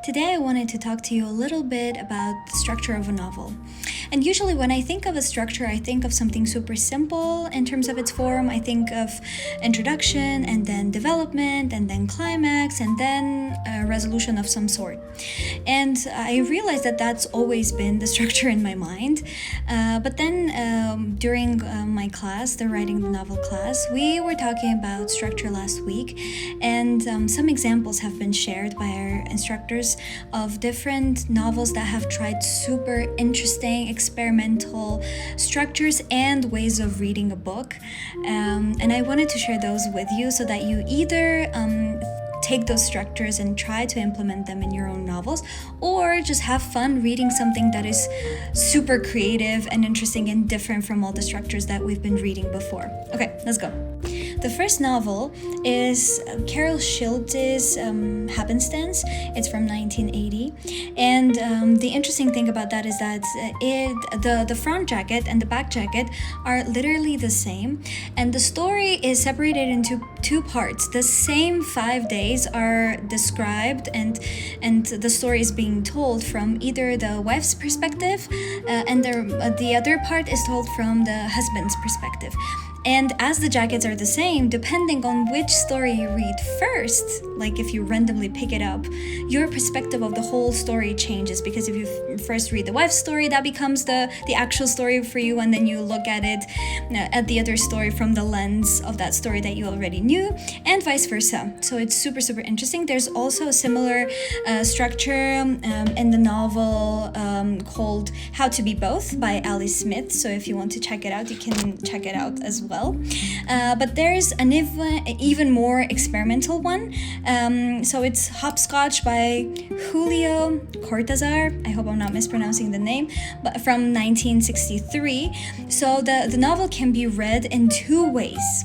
Today I wanted to talk to you a little bit about the structure of a novel. And usually when I think of a structure, I think of something super simple in terms of its form. I think of introduction and then development and then climax and then a resolution of some sort. And I realized that that's always been the structure in my mind. But then during my class, the writing the novel class, we were talking about structure last week, and some examples have been shared by our instructors of different novels that have tried super interesting experimental structures and ways of reading a book. And I wanted to share those with you so that you either take those structures and try to implement them in your own novels, or just have fun reading something that is super creative and interesting and different from all the structures that we've been reading before. Okay, let's go. The first novel is Carol Schilt's Happenstance. It's from 1980, and the interesting thing about that is that the front jacket and the back jacket are literally the same, and the story is separated into two parts. The same 5 days are described, and the story is being told from either the wife's perspective, and the other part is told from the husband's perspective. And as the jackets are the same, depending on which story you read first, like if you randomly pick it up, your perspective of the whole story changes, because if you first read the wife's story, that becomes the actual story for you, and then you look at it, at the other story from the lens of that story that you already knew, and vice versa. So it's super, super interesting. There's also a similar structure in the novel called How to Be Both by Ali Smith. So if you want to check it out, you can check it out as well. But there's an even more experimental one. So it's Hopscotch by Julio Cortázar. I hope I'm not mispronouncing the name, but from 1963. So the novel can be read in two ways.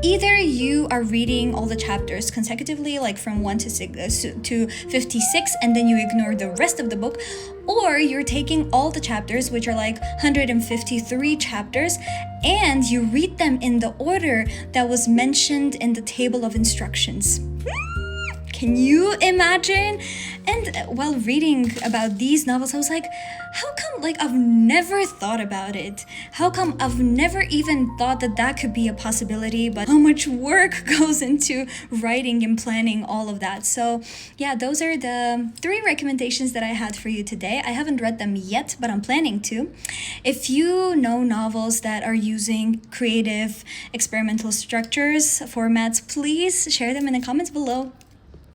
Either you are reading all the chapters consecutively, like from 1 to 56, and then you ignore the rest of the book, or you're taking all the chapters, which are like 153 chapters, and you read them in the order that was mentioned in the table of instructions. Can you imagine? And while reading about these novels, I was like, how come, like, I've never thought about it? How come I've never even thought that that could be a possibility? But how much work goes into writing and planning all of that? So yeah, those are the 3 recommendations that I had for you today. I haven't read them yet, but I'm planning to. If you know novels that are using creative experimental structures, formats, please share them in the comments below.